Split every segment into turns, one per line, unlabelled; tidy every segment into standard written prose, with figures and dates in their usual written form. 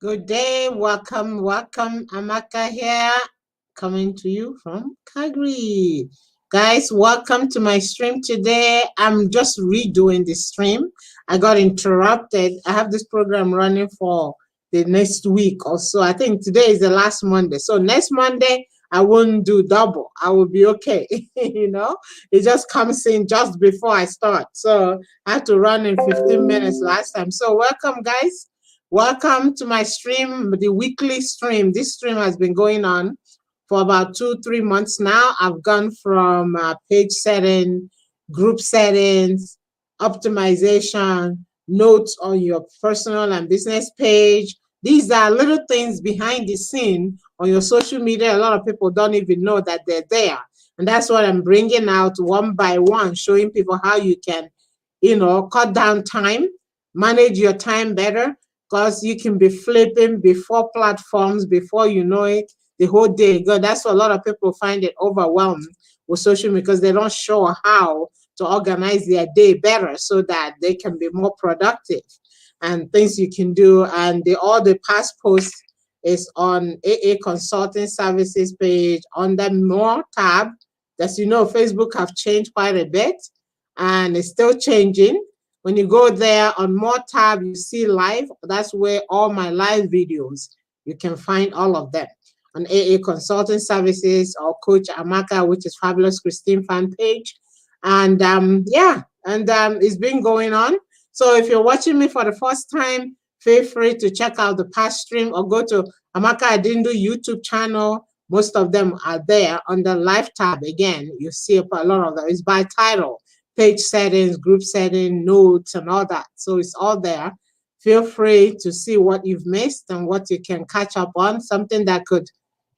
Good day, welcome, welcome. Amaka here, coming to you from Calgary. Guys, welcome to my stream today. I'm just redoing the stream. I got interrupted. I have this program running for the next week or so. I think today is the last Monday. So next Monday, I won't do double. I will be okay. It just comes in just before I start. So I had to run in 15 minutes last time. So welcome, guys. Welcome to my stream, the weekly stream. This stream has been going on for about 2-3 months now. I've gone from page setting, group settings, optimization, notes on your personal and business page. These are little things behind the scene on your social media. A lot of people don't even know that they're there. And that's what I'm bringing out one by one, showing people how you can, cut down time, manage your time better, because you can be flipping before platforms before you know it the whole day. God, that's why a lot of people find it overwhelming with social media, because they don't show how to organize their day better so that they can be more productive and things you can do. And all the past posts is on AA Consulting Services page on the More tab. As you know, Facebook have changed quite a bit and it's still changing. When you go there on More tab, you see live. That's where all my live videos, you can find all of them on AA Consulting Services or Coach Amaka, which is Fabulous Christine fan page. And it's been going on. So if you're watching me for the first time, feel free to check out the past stream or go to Amaka Adindu YouTube channel. Most of them are there on the live tab. Again, you see a lot of them. It's by title. Page settings, group setting, notes, and all that. So it's all there. Feel free to see what you've missed and what you can catch up on, something that could,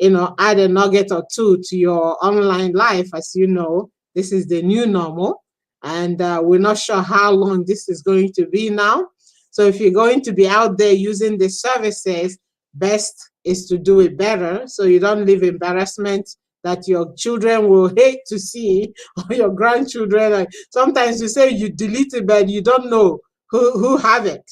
add a nugget or two to your online life. As you know, this is the new normal, and we're not sure how long this is going to be now. So if you're going to be out there using the services, best is to do it better so you don't leave embarrassment that your children will hate to see, or your grandchildren. Like sometimes you say you delete it, but you don't know who have it.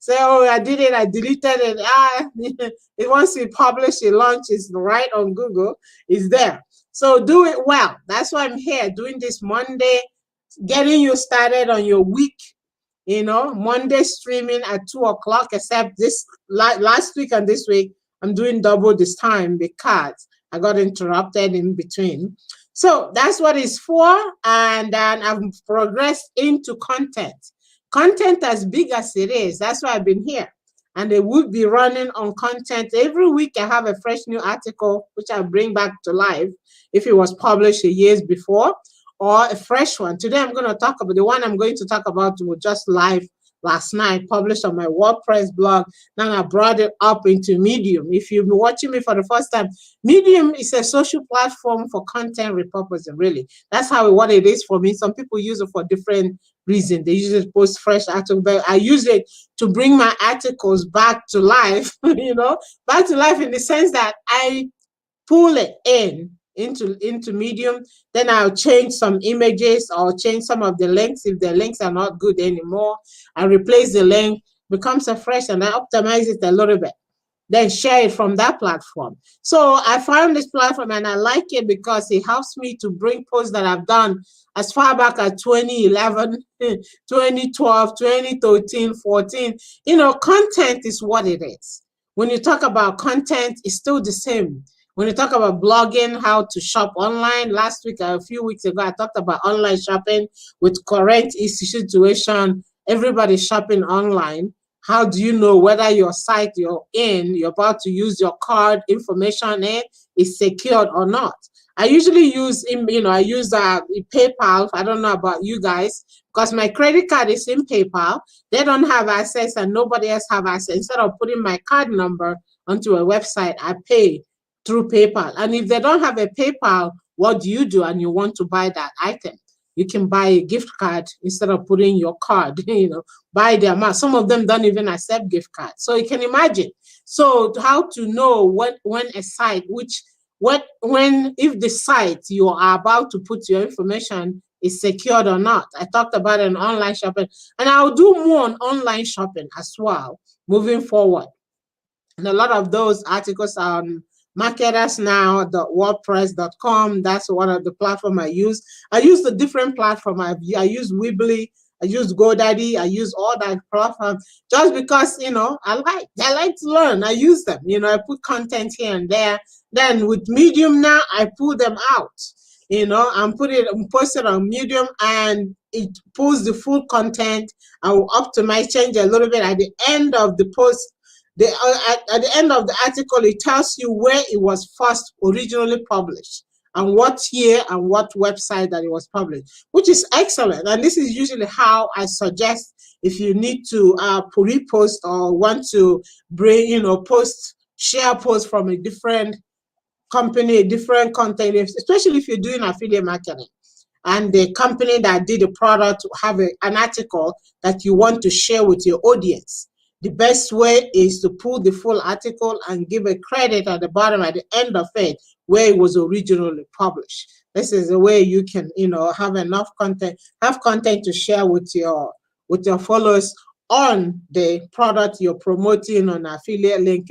Say, oh, I did it, I deleted it. It once you publish a launch, it's right on Google, it's there. So do it well. That's why I'm here doing this Monday, getting you started on your week. Monday streaming at 2:00, except this last week and this week, I'm doing double this time because I got interrupted in between. So that's what it's for. And then I've progressed into content. Content as big as it is. That's why I've been here. And they would be running on content. Every week I have a fresh new article, which I bring back to life if it was published years before, or a fresh one. Today I'm going to talk about the one I'm going to talk about was just live last night, published on my WordPress blog. Then I brought it up into Medium. If you've been watching me for the first time, Medium is a social platform for content repurposing, really. That's what it is for me. Some people use it for different reasons. They use it to post fresh articles, but I use it to bring my articles back to life, back to life in the sense that I pull it into Medium, then I'll change some images or change some of the links. If the links are not good anymore, I replace the link, becomes a fresh, and I optimize it a little bit, then share it from that platform. So I found this platform and I like it because it helps me to bring posts that I've done as far back as 2011, 2012, 2013, 14. Content is what it is. When you talk about content, it's still the same. When you talk about blogging, how to shop online, last week, a few weeks ago, I talked about online shopping with current situation. Everybody's shopping online. How do you know whether your site you're about to use your card information is secured or not? I usually use, PayPal. I don't know about you guys, because my credit card is in PayPal. They don't have access and nobody else have access. Instead of putting my card number onto a website, I pay through PayPal. And if they don't have a PayPal, what do you do and you want to buy that item? You can buy a gift card instead of putting your card, buy the amount. Some of them don't even accept gift cards. So you can imagine. So how to know when a site, if the site you are about to put your information is secured or not. I talked about an online shopping, and I'll do more on online shopping as well moving forward. And a lot of those articles are on marketers now, wordpress.com. That's one of the platform I use. I use the different platform. I use Weebly, I use GoDaddy, I use all that platform just because I like to learn. I use them. I put content here and there. Then with Medium now, I pull them out. And post it on Medium, and it pulls the full content. I will optimize, change a little bit at the end of the post. At the end of the article, it tells you where it was first originally published and what year and what website that it was published, which is excellent. And this is usually how I suggest if you need to repost or want to share post from a different company, a different content, especially if you're doing affiliate marketing and the company that did the product have an article that you want to share with your audience. The best way is to pull the full article and give a credit at the bottom, at the end of it, where it was originally published. This is the way you can, have enough content, have content to share with your followers on the product you're promoting on affiliate link,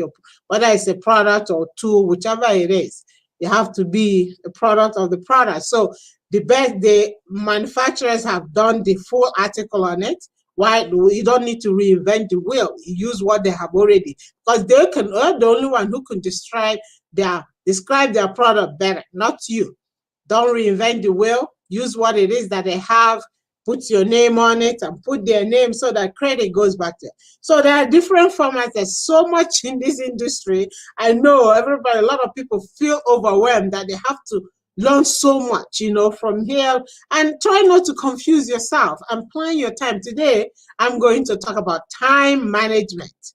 whether it's a product or tool, whichever it is. You have to be a product of the product. So the manufacturers have done the full article on it. Why? You don't need to reinvent the wheel. You use what they have already, because they're the only one who can describe their product better, not you. Don't reinvent the wheel. Use what it is that they have. Put your name on it and put their name so that credit goes back there. So there are different formats. There's so much in this industry. I know a lot of people feel overwhelmed that they have to learn so much, from here, and try not to confuse yourself and plan your time. Today, I'm going to talk about time management.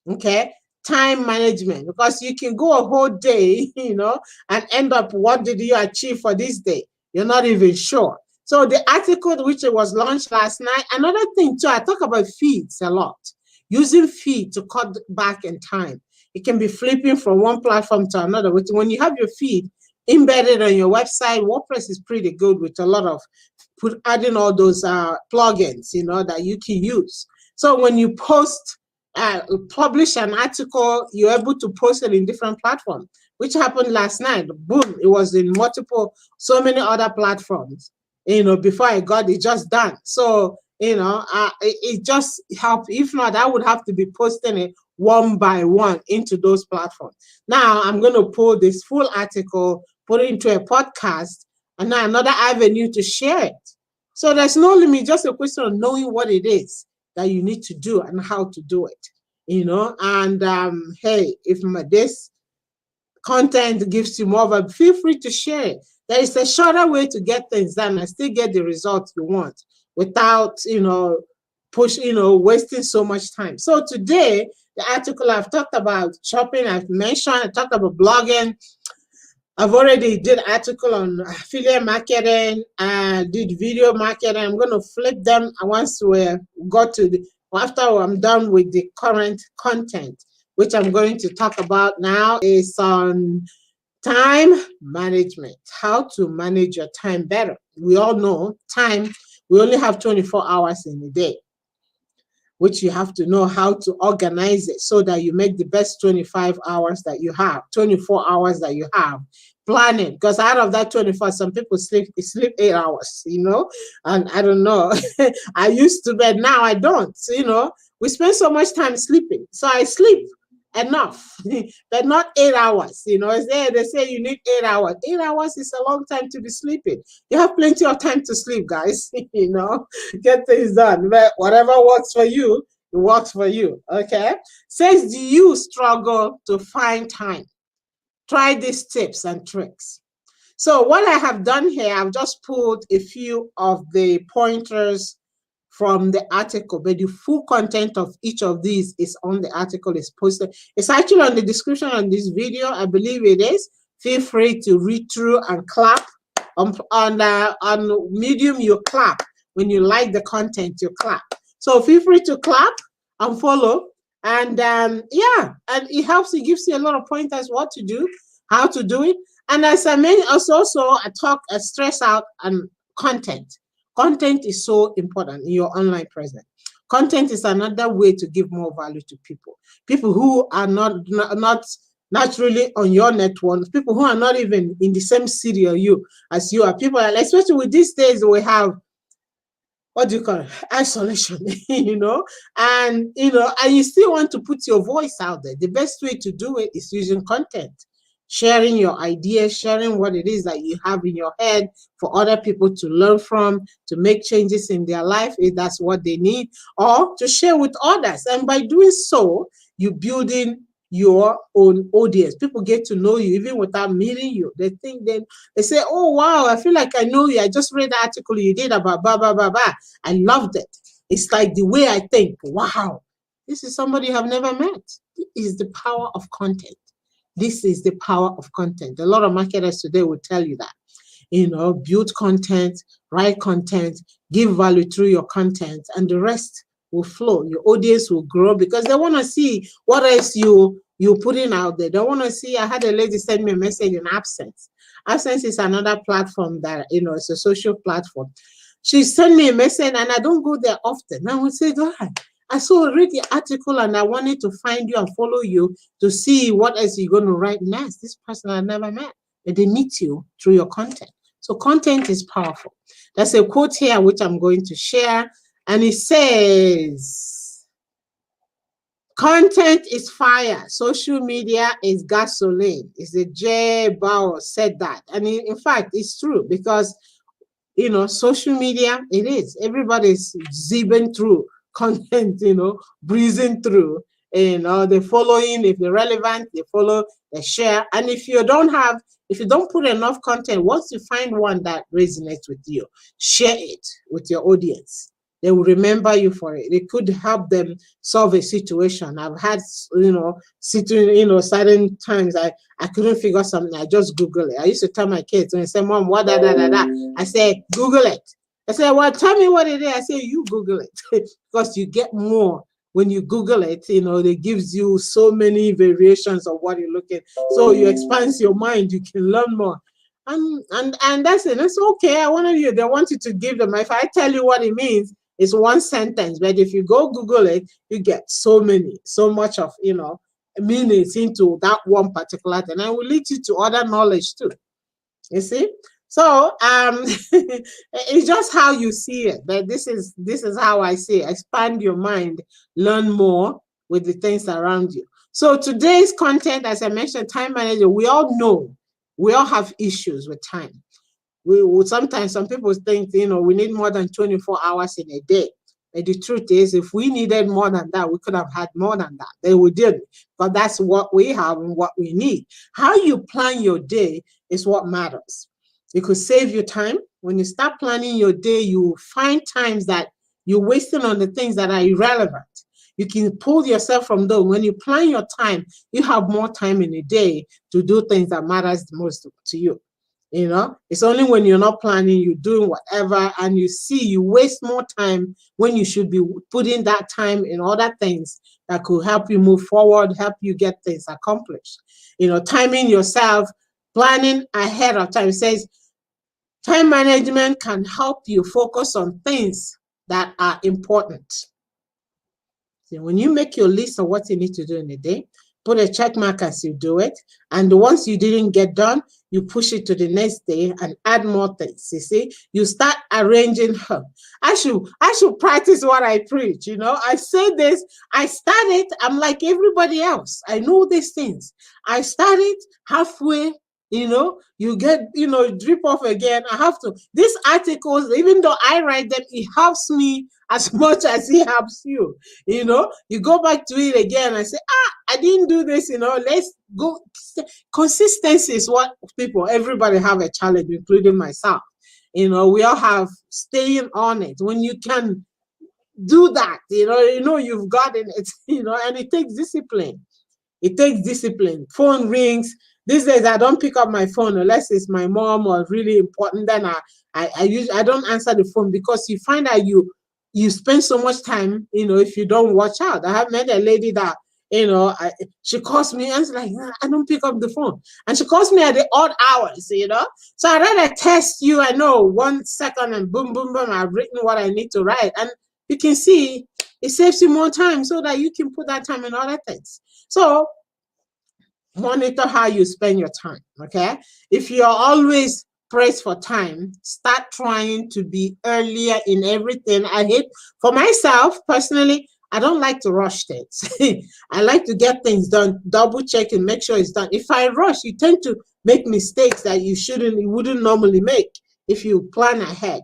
Okay? Time management, because you can go a whole day, and end up, what did you achieve for this day? You're not even sure. So the article, which was launched last night, another thing too, I talk about feeds a lot. Using feed to cut back in time. It can be flipping from one platform to another. When you have your feed embedded on your website, WordPress is pretty good with a lot of adding all those plugins, that you can use. So when you publish an article, you're able to post it in different platforms, which happened last night. Boom, it was in so many other platforms. Before I got it just done. So, it just helped. If not, I would have to be posting it one by one into those platforms. Now I'm going to pull this full article, put it into a podcast, and now another avenue to share it. So there's no limit, just a question of knowing what it is that you need to do and how to do it. And hey, if this content gives you more of a, feel free to share it. There is a shorter way to get things done and still get the results you want without, wasting so much time. So today, the article I've talked about shopping, I talked about blogging. I've already did an article on affiliate marketing, did video marketing. I'm going to flip them once after I'm done with the current content, which I'm going to talk about now, is on time management, how to manage your time better. We all know time, we only have 24 hours in a day, which you have to know how to organize it so that you make the best 24 hours that you have. Plan it, because out of that 24, some people sleep 8 hours, and I don't know. I used to, but now I don't. We spend so much time sleeping. So I sleep enough, but not 8 hours. They say you need 8 hours. 8 hours is a long time to be sleeping. You have plenty of time to sleep, guys. Get things done. But whatever works for you, it works for you. Okay. Says, do you struggle to find time? Try these tips and tricks. So what I have done here, I've just pulled a few of the pointers from the article, but the full content of each of these is on the article, is posted. It's actually on the description on this video. I believe it is. Feel free to read through and clap. On Medium, you clap. When you like the content, you clap. So feel free to clap and follow. And and it helps. It gives you a lot of pointers what to do, how to do it. And as I mentioned, I stress out on content. Content is so important in your online presence. Content is another way to give more value to people. People who are not naturally on your network, people who are not even in the same city as you are. People are, especially with these days, we have, what do you call it, isolation, and you still want to put your voice out there. The best way to do it is using content, sharing your ideas, sharing what it is that you have in your head for other people to learn from, to make changes in their life if that's what they need, or to share with others. And by doing so, you're building your own audience. People get to know you even without meeting you. They think, then they say, oh wow, I feel like I know you. I just read the article you did about blah blah blah blah. I loved it. It's like the way I think. Wow, this is somebody you have never met. It is the power of content. This is the power of content. A lot of marketers today will tell you that. Build content, write content, give value through your content, and the rest will flow. Your audience will grow because they want to see what else you're putting out there. They want to see. I had a lady send me a message in Absence. Absence is another platform that, it's a social platform. She sent me a message and I don't go there often. I would say, God, I read the article and I wanted to find you and follow you to see what else you're going to write next. This person I never met, but they meet you through your content. So content is powerful. There's a quote here which I'm going to share, and it says, content is fire, social media is gasoline. It's a J. Bauer said that. And in fact, it's true because, social media, it is. Everybody's zipping through content, breezing through. They're following, if they're relevant, they follow, they share. And if you don't put enough content, once you find one that resonates with you, share it with your audience. They will remember you for it. It could help them solve a situation. I've had, certain times I couldn't figure something. I just Google it. I used to tell my kids when they say, Mom, what da da da da? I say, Google it. I say, well, tell me what it is. I say, you Google it. Because you get more when you Google it. It gives you so many variations of what you're looking. So you expand your mind. You can learn more. And that's it. It's okay. They want you to give them. If I tell you what it means, it's one sentence. But if you go Google it, you get so much of, meanings into that one particular thing. And it will lead you to other knowledge too. You see? So it's just how you see it. But this is how I see it. Expand your mind, learn more with the things around you. So today's content, as I mentioned, time management, we all know, we all have issues with time. Sometimes some people think, we need more than 24 hours in a day. But the truth is, if we needed more than that, we could have had more than that. But we didn't. But that's what we have and what we need. How you plan your day is what matters. It could save you time. When you start planning your day, you find times that you're wasting on the things that are irrelevant. You can pull yourself from those. When you plan your time, you have more time in a day to do things that matters the most to you. It's only when you're not planning, you're doing whatever, and you waste more time when you should be putting that time in other things that could help you move forward, help you get things accomplished. Timing yourself, planning ahead of time. It says, time management can help you focus on things that are important. So when you make your list of what you need to do in a day, put a check mark as you do it. And the ones you didn't get done, you push it to the next day and add more things. You see, you start arranging her. I should practice what I preach. I say this, I started, I'm like everybody else. I know these things. I started halfway. You get, drip off again. I have to. These articles, even though I write them, it helps me as much as it helps you. You go back to it again and say, I didn't do this, let's go. Consistency is what everybody have a challenge, including myself. We all have staying on it. When you can do that, you've gotten it, and it takes discipline. It takes discipline. Phone rings. These days, I don't pick up my phone unless it's my mom or really important. Then I don't answer the phone because you find out you spend so much time, if you don't watch out. I have met a lady that, she calls me and it's like, I don't pick up the phone. And she calls me at the odd hours, So I rather text you, I know, 1 second and boom, boom, boom, I've written what I need to write. And you can see it saves you more time so that you can put that time in other things. So monitor how you spend your time. Okay, if you're always pressed for time, start trying to be earlier in everything. I hate, for myself personally, I don't like to rush things. I like to get things done, double check and make sure it's done. If I rush, you tend to make mistakes that you wouldn't normally make if you plan ahead.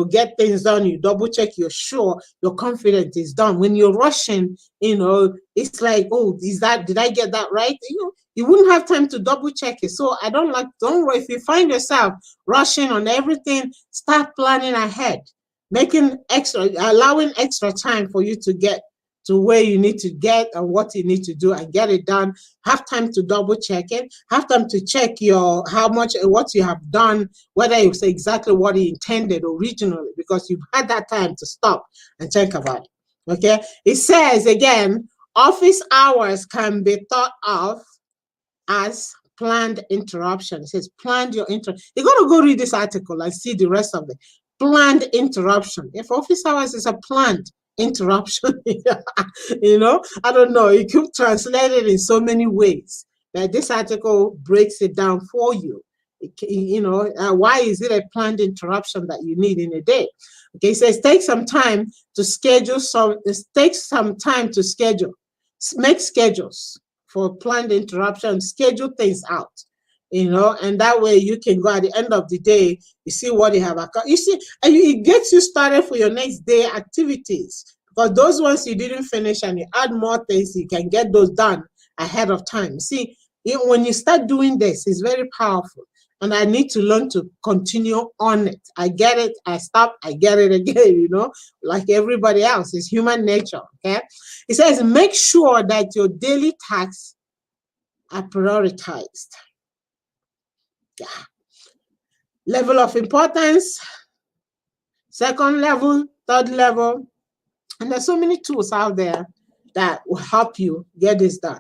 Get things done, you double check, you're sure, you're confident it's done. When you're rushing, it's like, oh, did I get that right? You wouldn't have time to double check it. So I don't worry. If you find yourself rushing on everything, start planning ahead, allowing extra time for you to get to where you need to get and what you need to do and get it done. Have time to double check it. Have time to check what you have done, whether it's exactly what you intended originally, because you've had that time to stop and think about it. Okay. It says again, office hours can be thought of as planned interruption. It says planned your interruption. You're going to go read this article and see the rest of it. Planned interruption. If office hours is a planned interruption, I don't know. You could translate it in so many ways. That this article breaks it down for you. Why is it a planned interruption that you need in a day? Okay, it says take some time to schedule make schedules for planned interruption, schedule things out, and that way you can go at the end of the day, you see what you have accomplished. You see, and it gets you started for your next day activities, because those ones you didn't finish and you add more things, you can get those done ahead of time. See, when you start doing this, it's very powerful. And I need to learn to continue on it. I get it, I stop, I get it again, like everybody else. It's human nature, okay? It says, make sure that your daily tasks are prioritized. Yeah. Level of importance, second level, third level. And there's so many tools out there that will help you get this done.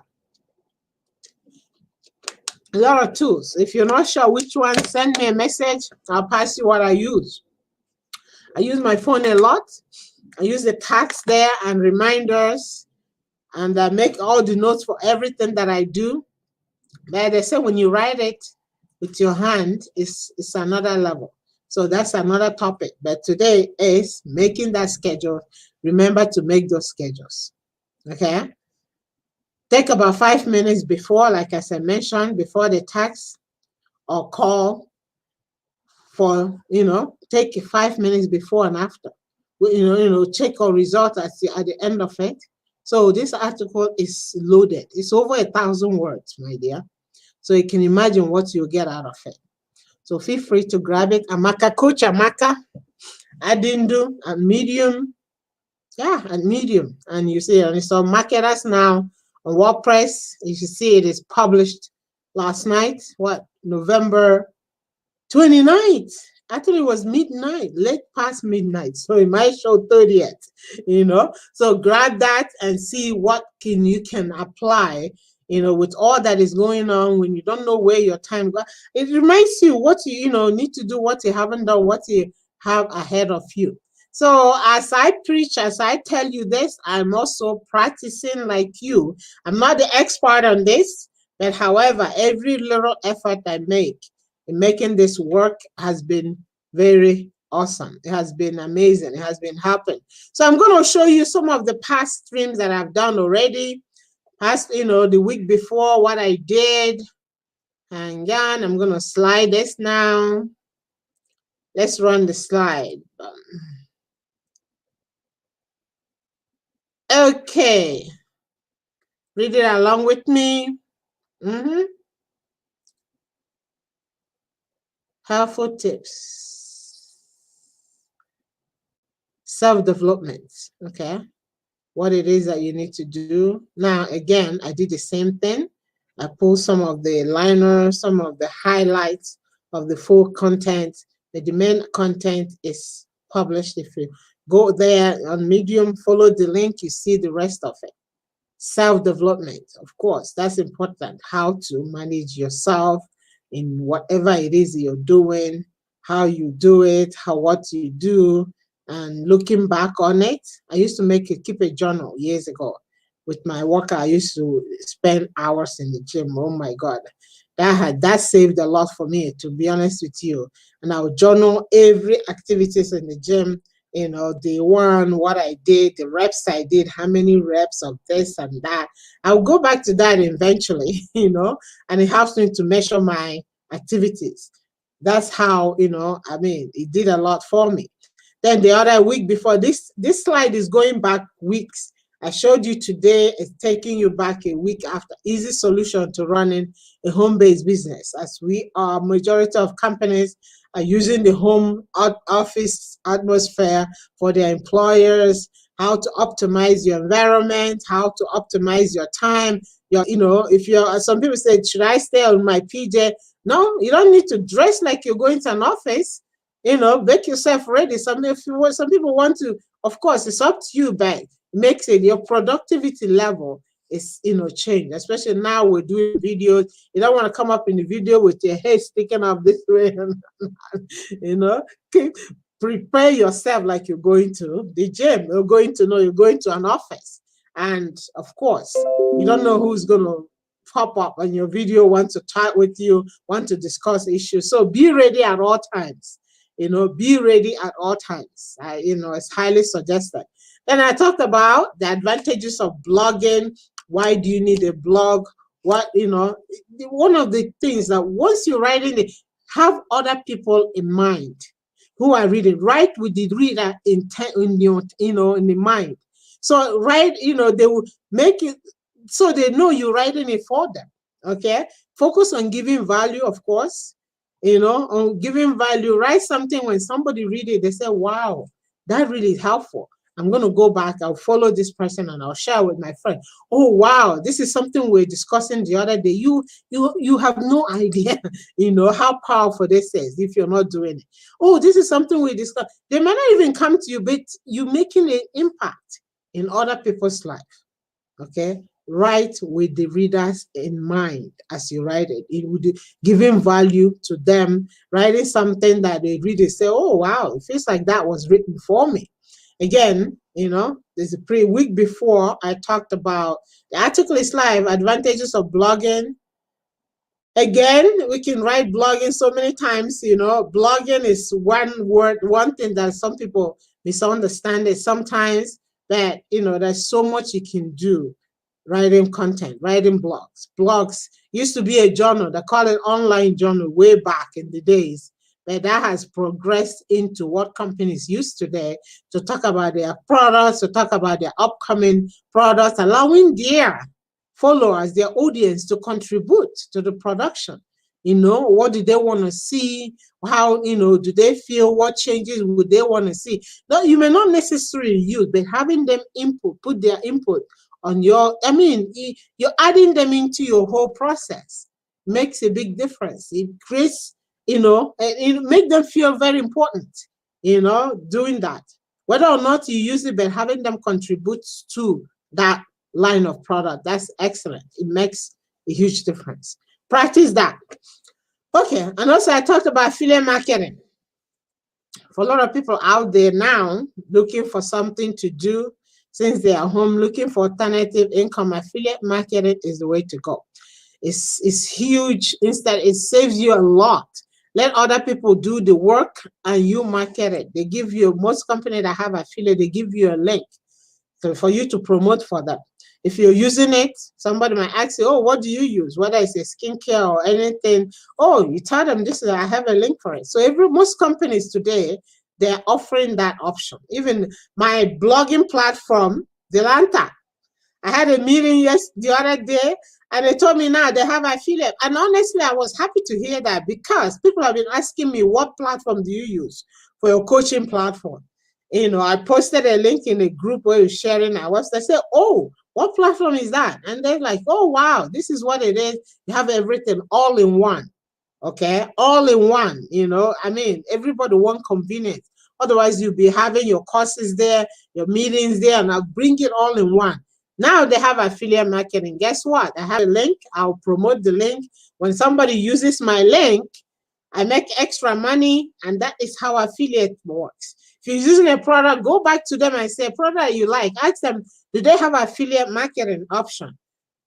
A lot of tools. If you're not sure which one, send me a message. I'll pass you what I use. I use my phone a lot. I use the tasks there and reminders, and I make all the notes for everything that I do. But they say when you write it with your hand, it's another level. So that's another topic. But today is making that schedule. Remember to make those schedules. Okay? Take about 5 minutes before, like I said, mentioned, before the task or call for, take 5 minutes before and after. Check your result at the end of it. So this article is loaded. It's over 1,000 words, my dear. So you can imagine what you'll get out of it. So feel free to grab it. Amaka, Coach Amaka, Adindu, and Medium. Yeah, and Medium. And you see, and it's on Marketers now on WordPress. You should see it is published last night. November 29th. Actually, it was midnight, late past midnight. So it might show 30th, So grab that and see what you can apply, with all that is going on. When you don't know where your time goes, it reminds you what you need to do, what you haven't done, what you have ahead of you. So as I preach, as I tell you this, I'm also practicing like you. I'm not the expert on this, but however, every little effort I make in making this work has been very awesome. It has been amazing. It has been happening. So I'm going to show you some of the past streams that I've done already. The week before, what I did. And yeah, I'm going to slide this now. Let's run the slide. Okay. Read it along with me. Helpful tips. Self-development. Okay. What it is that you need to do. Now, again, I did the same thing. I pulled some of the liners, some of the highlights of the full content. The main content is published. If you go there on Medium, follow the link, you see the rest of it. Self-development, of course, that's important. How to manage yourself in whatever it is you're doing, how you do it, what you do, And looking back on it, I used to keep a journal years ago. With my worker, I used to spend hours in the gym. Oh my God. That saved a lot for me, to be honest with you. And I'll journal every activities in the gym, day one, what I did, the reps I did, how many reps of this and that. I'll go back to that eventually, and it helps me to measure my activities. That's how, it did a lot for me. Then the other week before, this slide is going back weeks. I showed you today, it's taking you back a week after. Easy solution to running a home-based business, as we are majority of companies are using the home office atmosphere for their employers, how to optimize your environment, how to optimize your time. If you're, some people say, should I stay on my PJ? No, you don't need to dress like you're going to an office. Make yourself ready. Some people want to, of course, it's up to you, but makes it your productivity level is change. Especially now we're doing videos. You don't want to come up in the video with your head sticking up this way, and prepare yourself like you're going to the gym. You're going to an office, and of course, you don't know who's going to pop up on your video, want to talk with you, want to discuss issues. So be ready at all times. Be ready at all times. It's highly suggested. Then I talked about the advantages of blogging. Why do you need a blog? One of the things that once you're writing it, have other people in mind who are reading. Write with the reader in the mind. So they will make it so they know you're writing it for them. Okay. Focus on giving value, of course. On giving value. Write something when somebody read it, they say, wow, that really is helpful. I'm going to go back, I'll follow this person and I'll share with my friend. Oh, wow, this is something we're discussing the other day. You have no idea, how powerful this is if you're not doing it. Oh, this is something we discussed. They might not even come to you, but you're making an impact in other people's life. Okay. Write with the readers in mind as you write it. It would giving value to them, writing something that they read and say, oh, wow, it feels like that was written for me. Again, there's a week before I talked about the article is live, advantages of blogging. Again, we can write blogging so many times, blogging is one thing that some people misunderstand it sometimes, that, there's so much you can do writing content, writing blogs. Blogs used to be a journal. They call it online journal way back in the days. But that has progressed into what companies use today to talk about their products, to talk about their upcoming products, allowing their followers, their audience to contribute to the production. What do they want to see? How, do they feel? What changes would they want to see? No, you may not necessarily use, but having them put their input on you're adding them into your whole process makes a big difference. It creates, and it make them feel very important, doing that. Whether or not you use it, but having them contribute to that line of product, that's excellent. It makes a huge difference. Practice that. Okay, and also I talked about affiliate marketing. For a lot of people out there now looking for something to do since they are home, looking for alternative income, affiliate marketing is the way to go. It's huge. Instead, it saves you a lot. Let other people do the work and you market it. They give you, most companies that have affiliate, they give you a link for you to promote for them. If you're using it, somebody might ask you, oh, what do you use? Whether it's a skincare or anything. Oh, you tell them this is, I have a link for it. So most companies today, they're offering that option. Even my blogging platform, Delanta, I had a meeting the other day, and they told me now they have affiliate. And honestly, I was happy to hear that, because people have been asking me, what platform do you use for your coaching platform? I posted a link in a group where you're sharing our website. I said, oh, what platform is that? And they're like, oh, wow, this is what it is. You have everything all in one. Okay, all in one. Everybody want convenience. Otherwise, you'll be having your courses there, your meetings there, and I'll bring it all in one. Now they have affiliate marketing. Guess what? I have a link. I'll promote the link. When somebody uses my link, I make extra money, and that is how affiliate works. If you're using a product, go back to them and say, product you like, ask them, do they have affiliate marketing option?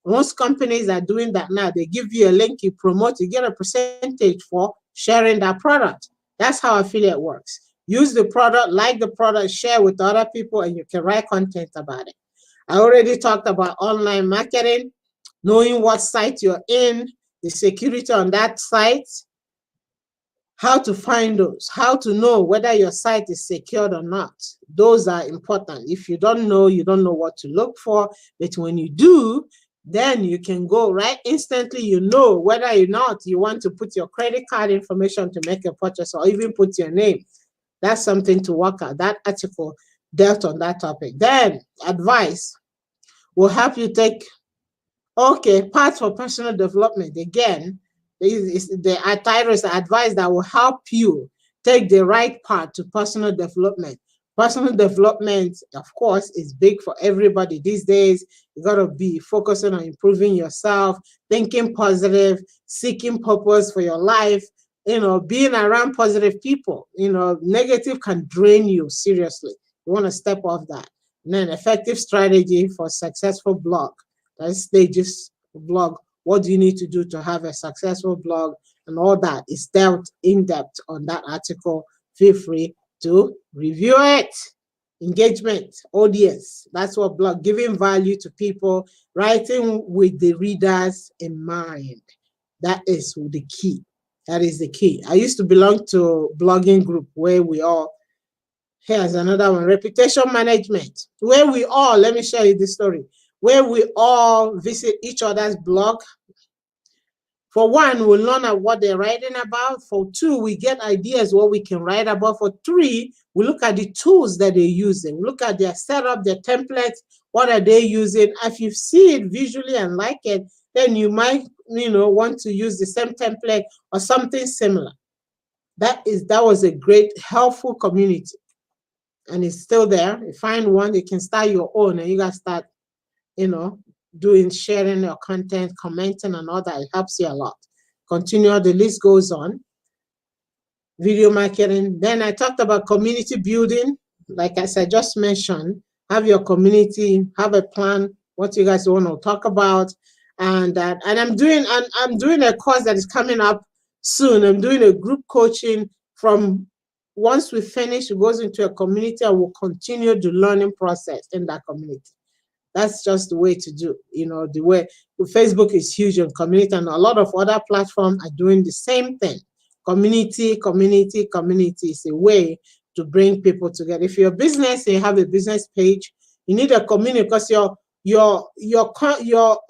Most companies are doing that now. They give you a link, you promote, you get a percentage for sharing that product. That's how affiliate works. Use the product, like the product, share with other people, and you can write content about it. I already talked about online marketing, knowing what site you're in, the security on that site, how to find those, how to know whether your site is secured or not. Those are important. If you don't know what to look for. But when you do, then you can go right instantly. You know whether or not you want to put your credit card information to make a purchase or even put your name. That's something to work out. That article dealt on that topic. Then advice will help you take, okay, parts for personal development. Again, the title is advice that will help you take the right path to personal development. Personal development, of course, is big for everybody these days. You got to be focusing on improving yourself, thinking positive, seeking purpose for your life, being around positive people. Negative can drain you seriously. You want to step off that. And then effective strategy for successful blog. That's stages of blog. What do you need to do to have a successful blog? And all that is dealt in depth on that article. Feel free to review it. Engagement, audience. That's what blog, giving value to people, writing with the readers in mind. That is the key. That is the key. I used to belong to a blogging group where we all, here's another one, reputation management, where we all, let me show you the story, where we all visit each other's blog. For one, we learn what they're writing about. For two, we get ideas what we can write about. For three, we look at the tools that they're using. Look at their setup, their templates, what are they using. If you see it visually and like it, then you might want to use the same template or something similar. That was a great, helpful community. And it's still there. You find one, you can start your own, and you got to start, doing, sharing your content, commenting and all that. It helps you a lot. Continue, the list goes on. Video marketing. Then I talked about community building. Like as I just mentioned, have your community, have a plan, what you guys want to talk about. And I'm doing a course that is coming up soon. I'm doing a group coaching. From once we finish, it goes into a community and we'll continue the learning process in that community. That's just the way to do. The way Facebook is huge on community, and a lot of other platforms are doing the same thing. Community is a way to bring people together. If you're a business and you have a business page, you need a community, because your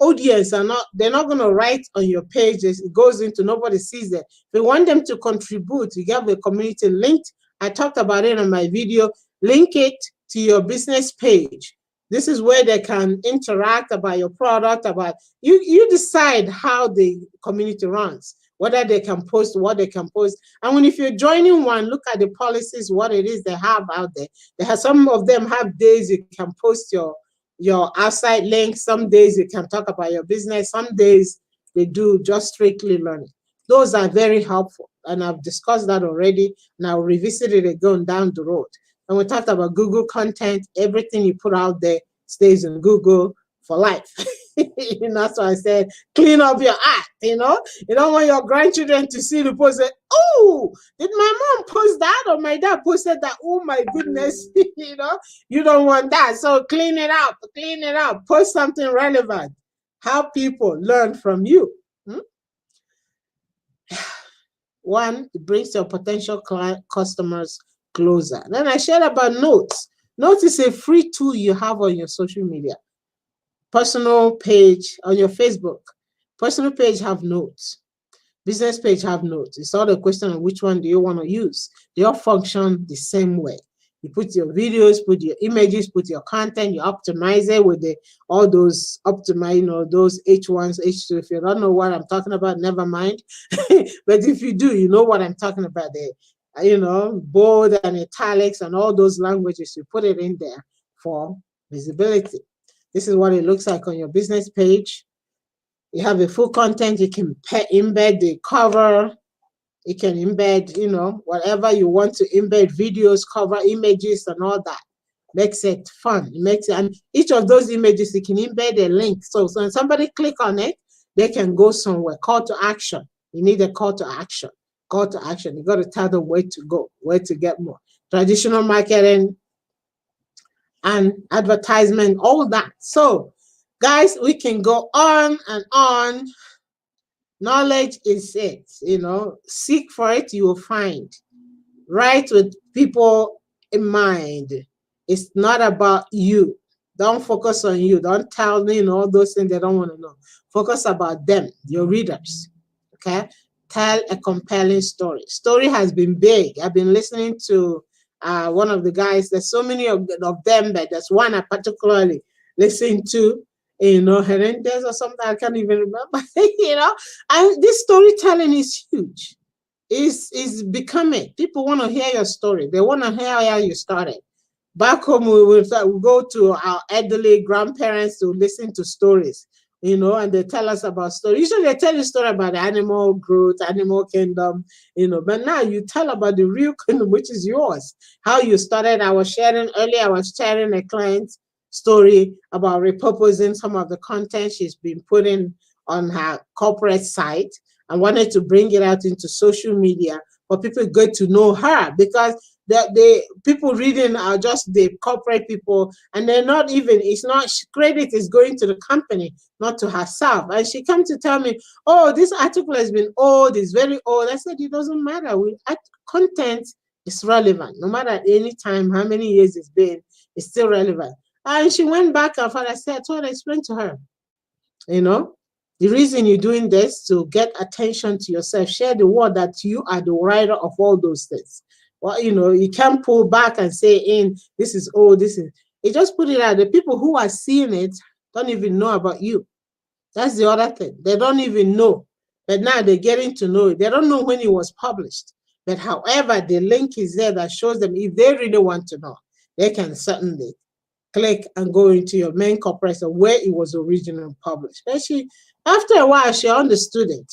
audience they're not going to write on your page. It goes into, nobody sees it. If you want them to contribute, you have a community linked. I talked about it on my video. Link it to your business page. This is where they can interact about your product, about you decide how the community runs, whether they can post, what they can post. And if you're joining one, look at the policies, what it is they have out there. Some of them have days you can post your outside links. Some days you can talk about your business. Some days they do just strictly learning. Those are very helpful. And I've discussed that already. And I'll revisit it again down the road. And we talked about Google content. Everything you put out there stays in Google for life. That's why I said, clean up your act. You don't want your grandchildren to see the post and say, oh, did my mom post that, or my dad posted that? Oh my goodness. You don't want that. So clean it up. Post something relevant. How people learn from you. One, it brings your potential customers closer. Then I shared about notes. Notes is a free tool you have on your social media. Personal page on your Facebook. Personal page have notes. Business page have notes. It's all a question of which one do you want to use. They all function the same way. You put your videos, put your images, put your content, you optimize it with all those those H1s, H2. If you don't know what I'm talking about, never mind. But if you do, you know what I'm talking about there. Bold and italics and all those languages, you put it in there for visibility. This is what it looks like on your business page. You have a full content. You can embed the cover, You can embed, whatever you want to embed, videos, cover images, and all that. Makes it fun. It makes it, and each of those images, you can embed a link. So when somebody click on it, they can go somewhere. Call to action. You need a call to action. Call to action. You got to tell them where to go, where to get more. Traditional marketing and advertisement, all that. So, guys, we can go on and on. Knowledge is it, seek for it, you will find. Write with people in mind. It's not about you. Don't focus on you. Don't tell me all those things they don't want to know. Focus about them, your readers. Okay? Tell a compelling story. Story has been big. I've been listening to one of the guys. There's so many of them, but there's one I particularly listen to, Hernandez or something. I can't even remember, And this storytelling is huge. Is becoming. People want to hear your story. They want to hear how you started. Back home, we go to our elderly grandparents to listen to stories, and they tell us about stories. Usually they tell you a story about animal growth, animal kingdom, but now you tell about the real kingdom, which is yours. How you started. I was sharing a client's story about repurposing some of the content she's been putting on her corporate site. I wanted to bring it out into social media for people get to know her, because the people reading are just the corporate people, and they're not even, it's not, credit is going to the company, not to herself. And she come to tell me, oh, this article has been old, it's very old. I said, it doesn't matter. Content is relevant. No matter any time, how many years it's been, it's still relevant. And she went back and I said, I told her, explain to her, the reason you're doing this to get attention to yourself. Share the word that you are the writer of all those things. Well, you can't pull back and say, this is this is. You just put it out. The people who are seeing it don't even know about you. That's the other thing. They don't even know. But now they're getting to know it. They don't know when it was published. But however, the link is there that shows them, if they really want to know, they can certainly click and go into your main corporation where it was originally published. And after a while, she understood it,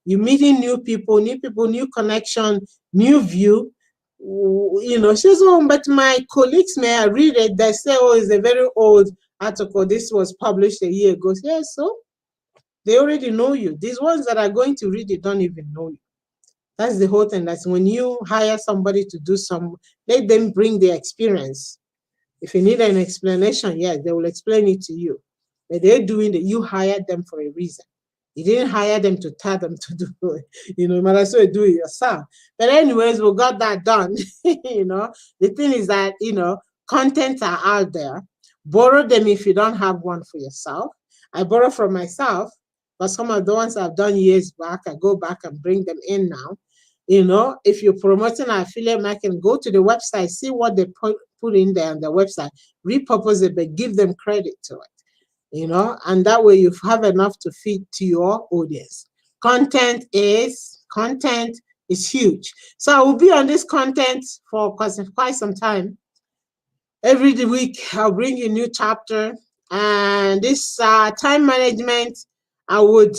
You're meeting new people, new connection, new view. She says, oh, but my colleagues may I read it. They say, oh, it's a very old article. This was published a year ago. Yes, so they already know you. These ones that are going to read it don't even know you. That's the whole thing. That's when you hire somebody to do let them bring their experience. If you need an explanation, yes, they will explain it to you. But they're doing it. You hired them for a reason. You didn't hire them to tell them to do it. You might as well do it yourself. But anyways, we got that done. The thing is that, contents are out there. Borrow them if you don't have one for yourself. I borrow from myself, but some of the ones I've done years back, I go back and bring them in now. If you're promoting an affiliate marketing, go to the website, see what they put in there on the website, repurpose it, but give them credit to it, and that way you have enough to feed to your audience. Content is huge. So I will be on this content for quite some time. Every week, I'll bring you a new chapter. And this time management, I would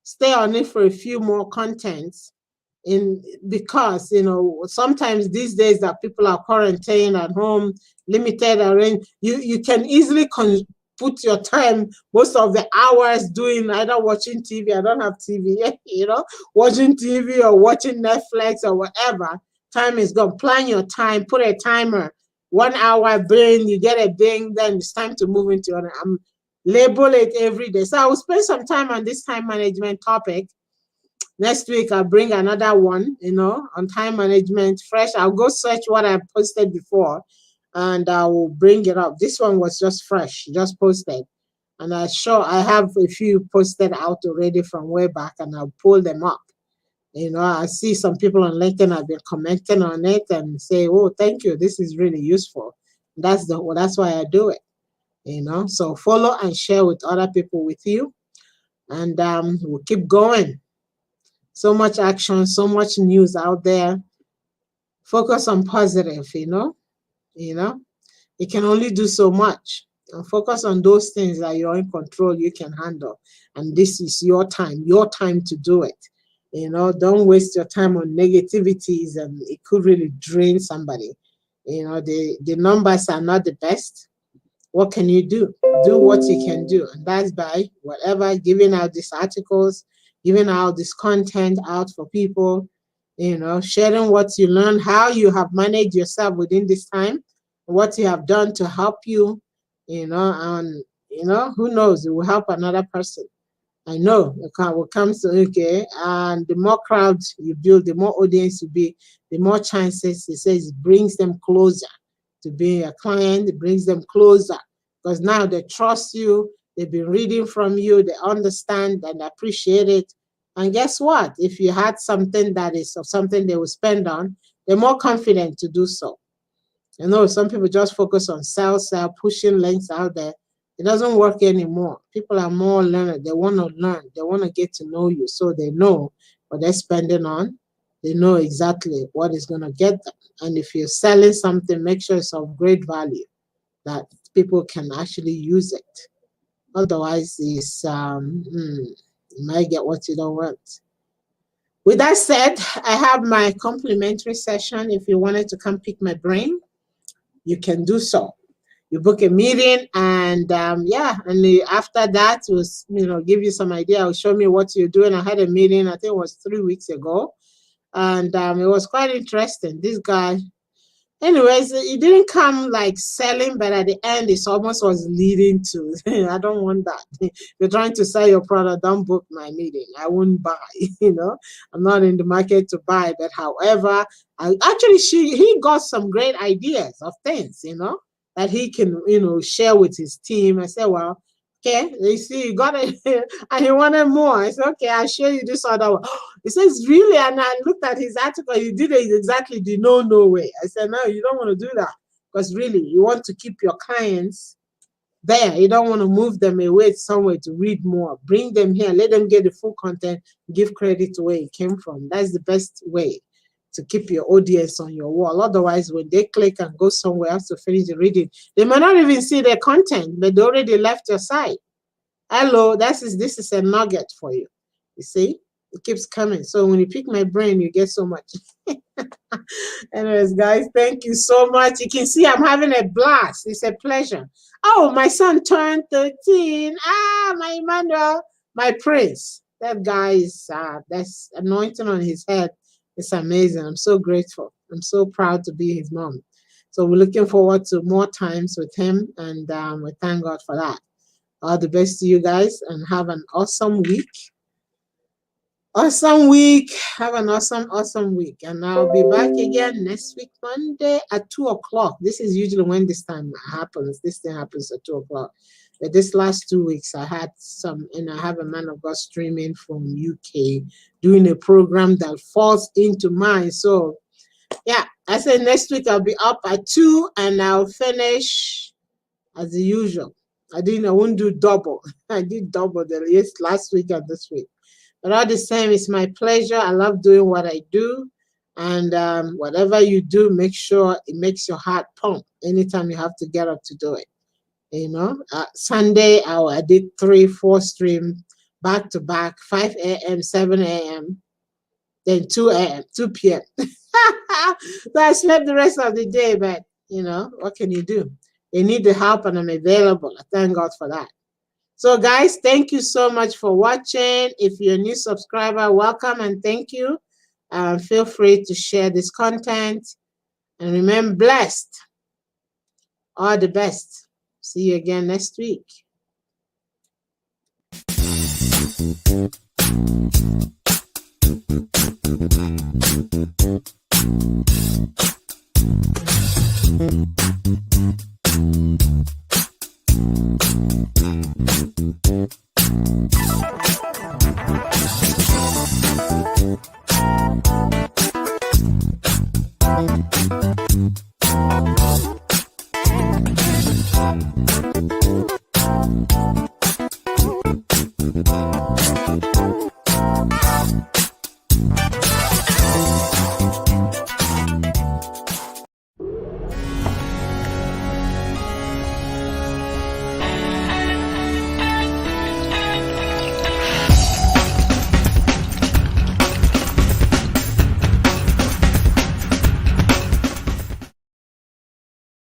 stay on it for a few more contents. Because sometimes these days that people are quarantined at home, limited arrange, you can easily put your time, most of the hours, doing either watching TV. I don't have TV, watching TV or watching Netflix or whatever. Time is gone. Plan your time, put a timer, 1 hour bing, you get a bing, then it's time to move into it. Label it every day. So I will spend some time on this time management topic. Next week, I'll bring another one, on time management, fresh. I'll go search what I posted before, and I will bring it up. This one was just fresh, just posted. And I have a few posted out already from way back, and I'll pull them up. I see some people on LinkedIn have been commenting on it and say, oh, thank you. This is really useful. That's why I do it, So follow and share with other people with you. And we'll keep going. So much action, so much news out there. Focus on positive, You can only do so much. And focus on those things that you're in control, you can handle. And this is your time to do it. Don't waste your time on negativities, and it could really drain somebody. The numbers are not the best. What can you do? Do what you can do. And that's by whatever, giving out these articles, giving out this content out for people, sharing what you learn, how you have managed yourself within this time, what you have done to help you, and who knows, it will help another person. I know what comes to, okay, and the more crowds you build, the more audience you be, the more chances it says it brings them closer to being a client. It brings them closer because now they trust you. They've been reading from you. They understand and appreciate it. And guess what? If you had something that is of something they will spend on, they're more confident to do so. Some people just focus on sell, pushing links out there. It doesn't work anymore. People are more learned. They want to learn. They want to get to know you, so they know what they're spending on. They know exactly what is going to get them. And if you're selling something, make sure it's of great value that people can actually use it. Otherwise, you might get what you don't want. With that said, I have my complimentary session. If you wanted to come pick my brain, you can do so. You book a meeting, and after that, was give you some idea. Show me what you're doing. I had a meeting, I think it was 3 weeks ago, and it was quite interesting. This guy, anyways, it didn't come like selling, but at the end, it almost was leading to. I don't want that. If you're trying to sell your product, don't book my meeting. I won't buy. I'm not in the market to buy. But however, he got some great ideas of things, that he can, share with his team. I said, well, okay, you see, you got it. And he wanted more. I said, okay, I'll show you this other one. He says, really? And I looked at his article. He did it exactly the no way. I said, no, you don't want to do that. Because really, you want to keep your clients there. You don't want to move them away somewhere to read more. Bring them here. Let them get the full content. Give credit to where it came from. That's the best way to keep your audience on your wall. Otherwise, when they click and go somewhere else to finish the reading, they may not even see their content, but they already left your site. Hello, this is a nugget for you. You see, it keeps coming. So when you pick my brain, you get so much. Anyways, guys, thank you so much. You can see I'm having a blast. It's a pleasure. Oh, my son turned 13. My Emmanuel, my prince. That guy is, that's anointing on his head. It's amazing. I'm so grateful. I'm so proud to be his mom. So we're looking forward to more times with him, and we thank God for that. All the best to you guys, and have an awesome week. Awesome week. Have an awesome week. And I'll be back again next week, Monday at 2 o'clock. This is usually when this time happens. This thing happens at 2 o'clock. But this last 2 weeks, I had I have a man of God streaming from UK, doing a program that falls into mine. So, yeah, I said next week I'll be up at 2, and I'll finish as usual. I won't do double. I did double last week and this week. But all the same, it's my pleasure. I love doing what I do. And whatever you do, make sure it makes your heart pump anytime you have to get up to do it. Sunday, I did 3-4 streams back to back, 5 a.m., 7 a.m., then 2 a.m., 2 p.m. So I slept the rest of the day, but, what can you do? They need the help, and I'm available. I thank God for that. So, guys, thank you so much for watching. If you're a new subscriber, welcome and thank you. Feel free to share this content. And remember, blessed. All the best. See you again next week.